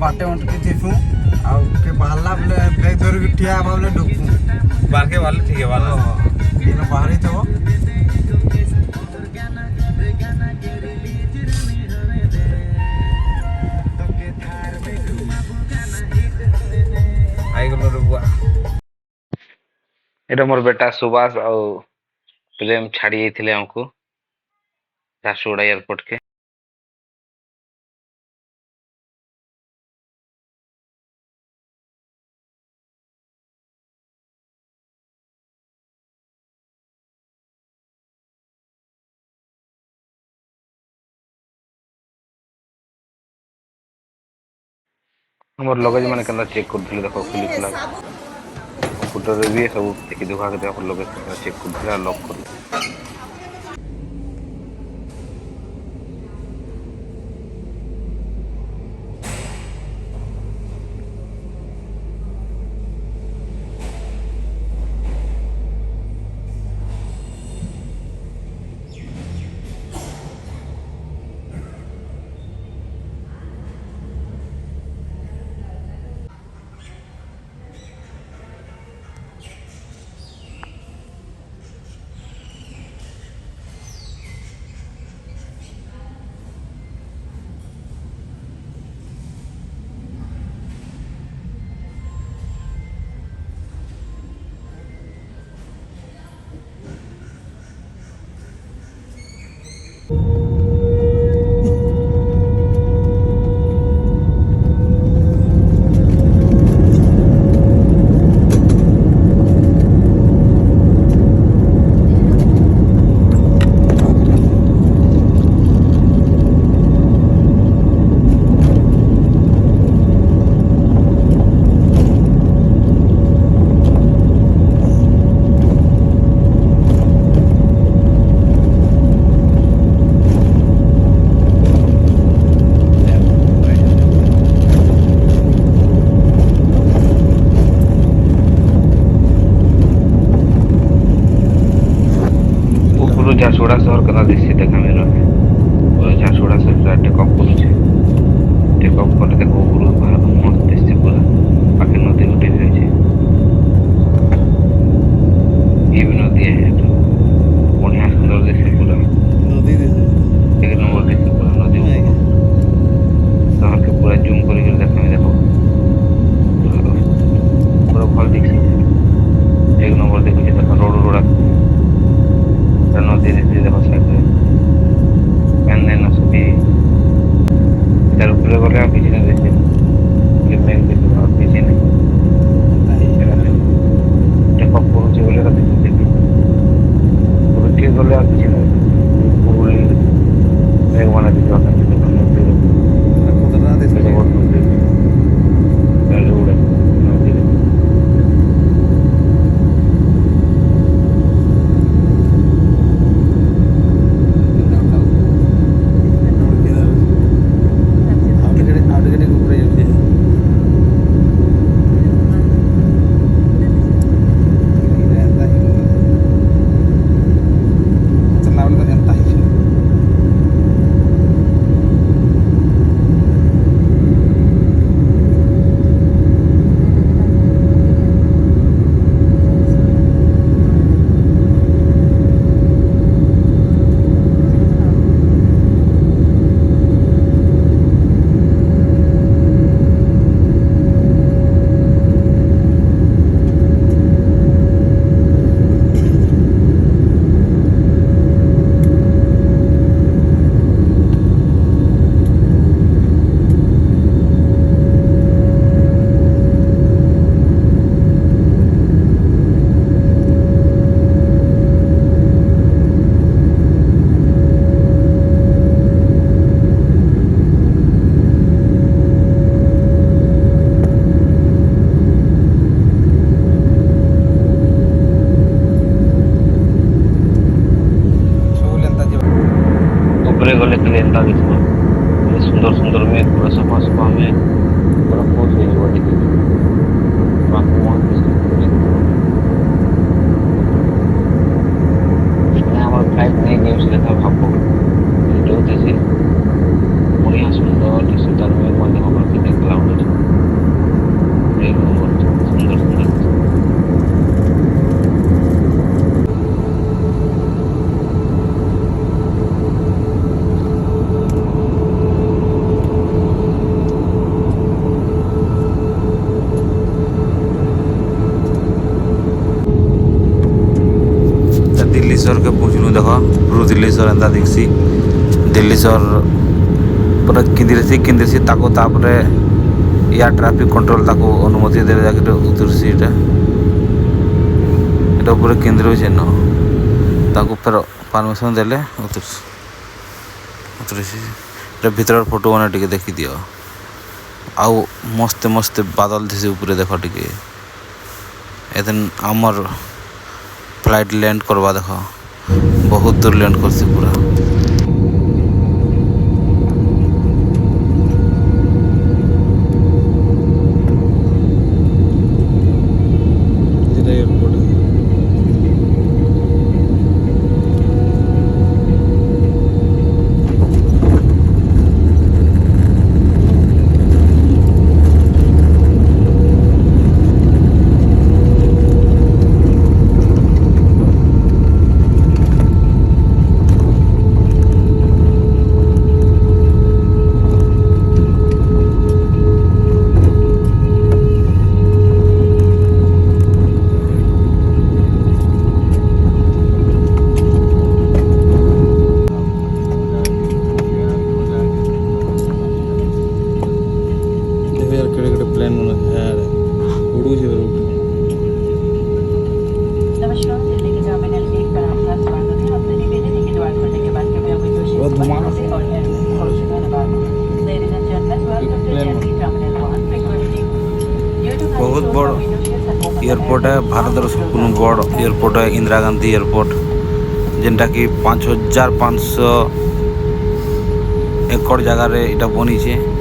ବାଟେ ଅଟକି ଥିସୁଁ ଆଉ କେ ବାହାରିଲା ବେଲେ ବ୍ରେକ୍ ଧରିକି ଠିଆ ହେବା ବେଲେ ଢୁକସୁଁ ବାହାରକେ ବାହାରିଲେ ଠିକ୍ ହେବା ନା ଯେନ ବାହାରିଥିବ ଆଇଗଲୁ ରେ ବୁଆ। ଏଇଟା ମୋର ବେଟା ସୁବାସ ଆଉ ପ୍ରେମ ଛାଡ଼ି ଯାଇଥିଲେ ଆମକୁ ଝାରସୁଗୁଡ଼ା ଏୟାରପୋର୍ଟ କେ। ଆମର ଲଗେଜ ମାନେ କେନ୍ତା ଚେକ୍ କରୁଥିଲେ ଦେଖ ଖୋଲିଥିଲା କମ୍ପ୍ୟୁଟରରେ ବି ସବୁ ଦେଖି ଦୁଖା के देखो ଲଗେଜ କେନ୍ତା ଚେକ୍ କରୁଥିଲେ ଆଉ ଲକ୍ କରୁଥିଲେ। ଝାରସୁଗୁଡ଼ା ସହର କେନ୍ତା ଦିଶି ଦେଖ मेरो ଝାରସୁଗୁଡ଼ା से पूरा टेक ऑफ करूछे टेक ऑफ करले देखो पूरा मस्त दिशे पूरा पाखे नदी गुटे भी अछि ये भी नदी है तो बढ़िया सुंदर दिशे पूरा नदी दिसे एक नंबर दिशे पूरा नदी शहर के पूरा जूम करके देखा देखो पूरा भल दिखसी एक नंबर देखो देखो रोड रोड नदी दिशे देखो साइड में मैंने न सभी इधर ऊपर गले आप किसी ने देखे ये मैं देखो आप किसी ने देखो पूरा चीज़ का देखो देखो पूरा चीज़ गले आप किसी ने पूरी एक वाला देखो आप किसी ने देखो ଖତରନାକ ଦିଶେ बहुत नदी पहले उड़े नदी ऊपर गले खाली एंता दिखो सुंदर सुंदर मेघ पूरा सफा सफा मेघ पूरा खुश हो जाओ देखिए हमारे फ्लाइट नहीं गए उसके था भापो जो थे बढ़िया सुंदर सुंदर मेघ मन देखो क्लाउड दिल्लीश्वर के पहुँचलु देख उपरू दिल्लीश्वर एंता दिखसी दिल्लीश्वर पूरा किंदिरसी ताको तापरे या ट्रैफिक कंट्रोल ताको अनुमति देले जाके उतरसी एटा पूरा केंद्र चिन्ह ताको फिर परमिशन देले उतरसी भीतर फोटो मैंने टिके देखी दियो आउ मस्त मस्त बादल दिसे ऊपर देख टिके एदन आमर फ्लाइट लैंड करवा देख बहुत दूर लैंड करसी पूरा बहुत बड़ एयरपोर्ट है भारत बड़ एयरपोर्ट है इंदिरा गांधी एयरपोर्ट जेनटा कि 5500 एकड़ जगार इटा बनी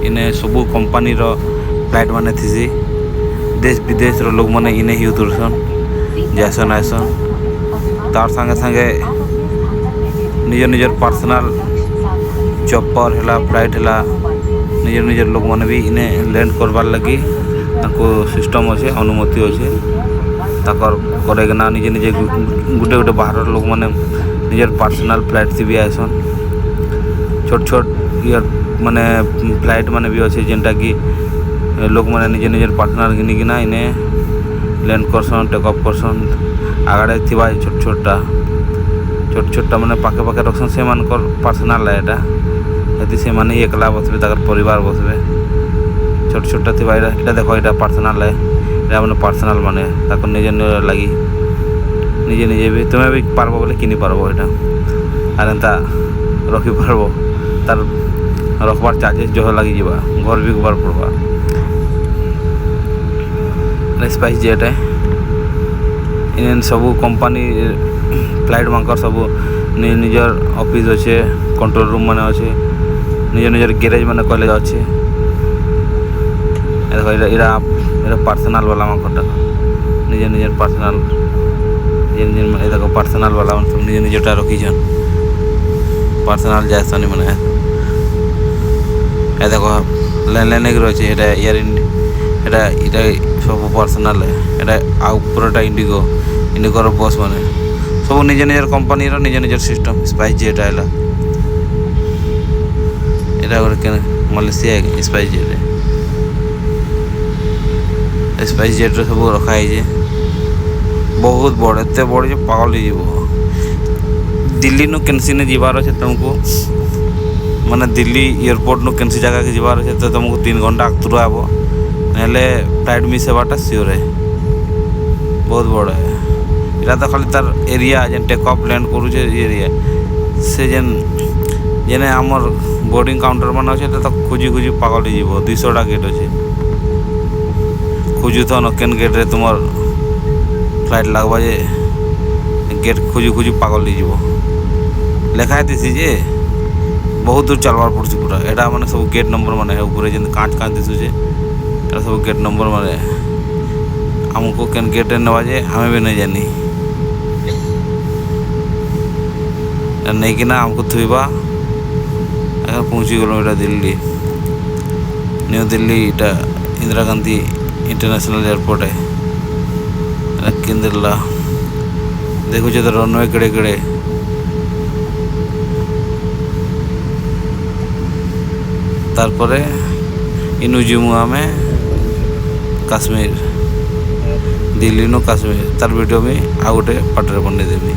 इने सबू कंपानी फ्लाइट माने थी देश विदेश लोग मैंने इने ही उतरसन जैसन आसन तार संगे संगे निजर निजर पर्सनल चॉपर है फ्लाइट है निजर निजर लोग मैंने भी इने लैंड करवार लगी सिस्टम अच्छे अनुमति अच्छे करना निजे निजे गोटे गोटे बाहर लोग मैंने निजर पर्सनल फ्लाइट थी भी आसन छोट छोट इयर माने फ्लाइट माने भी अच्छे जेनटा कि लोग मैंने निजे निजर पर्सनल घिनिकिना इने लैंड करसन टेकअप करसन आगे थी छोट छोटा माने पाखे पाखे रखसन से पर्सनल है ये से माने एकला बसबे तक परिवार बसबे छोट छोटा थी इटा देखो ये पर्सनल है ये मैंने पर्सनल माने निजे लगी निजे निजे भी तुम्हें भी पार्ब बोले किनी पार्ब यहाँ और एंता रखी पार्ब तार रखबार चार्जेस जो लगी जावा घर भी गुबार पड़वा स्पाइस जेट है इन सबू कंपानी फ्लाइट मांकर सबू निजर ऑफिस अच्छे कंट्रोल रूम माने अच्छे निजर निजर गैरेज माने कॉलेज अच्छे इरा पर्सनल वाला मांकर निजे निजर पर्सनल देखो पर्सनल वाला सब निजे निजेटा रखीछन पर्सनल जैसा नहीं मैंने देखो लाइन लाइन रही है एयर इटा सब पर्सनल है यहाँ पूराटा इंडिगो इंडिगोर बस मैंने सब निजे निजर कंपानी निजे निजर सिस्टम स्पाइस जेट आएगा यहाँ गोटे Malaysia spice jet spice jet सब रखाई बहुत बड़ एत बड़ जो पागल हो दिल्ली नु केनसी ने जीवार अच्छे तुमको माने दिल्ली एयरपोर्ट नु केनसी जगह के जीवार अच्छे तो तुमको 3 घंटा आगतुरा हे ना फ्लाइट मिस होवाटा सियोर है बहुत बड़ है इटा तो खाली तार एरिया जेन टेकअप लैंड करुचे एरिया से जेन जेने आमर बोर्डिंग काउंटर मान अच्छे तो खोजी खोजी पागल हो 200टा गेट अच्छे खोजु तो केन गेट रे तुम फ्लाइट लगवा जे गेट खोजी खोजी पागल हो लेखाई दिसी जे बहुत दूर चलवार पड़े पूरा यहाँ मैंने सब गेट नंबर मैंने ऊपर जेन काँच काँच दिशुचे सब गेट नंबर मैंने आमको केन गेट नवा जे हमें भी नहीं जानी नहीं कि ना हमको थुईबा पहुँची गलु इटा दिल्ली न्यू दिल्ली इटा इंदिरा गांधी इंटरनेशनल एयरपोर्ट है किंदिरला देखो तो रनवे कड़े कड़े तारपरे इनु जिमुआ में काश्मीर दिल्ली नु काश्मीर तार वीडियो में आ गोटे पार्टरे बन देवी।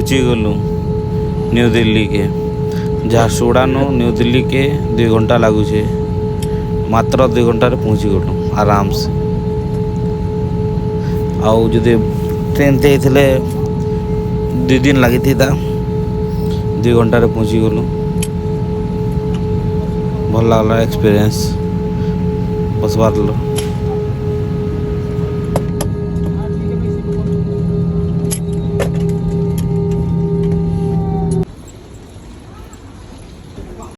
पहुँची गलु न्यू दिल्ली के झारसुगुड़ानु न्यू दिल्ली के 2 घंटा लगुचे मात्र 2 घंटे पहुँची गलु आराम से आउ जदि ट्रेन ते 2 दिन लगी थी 2 घंटे पहुँची गलु भल लगला एक्सपीरियंस बसबार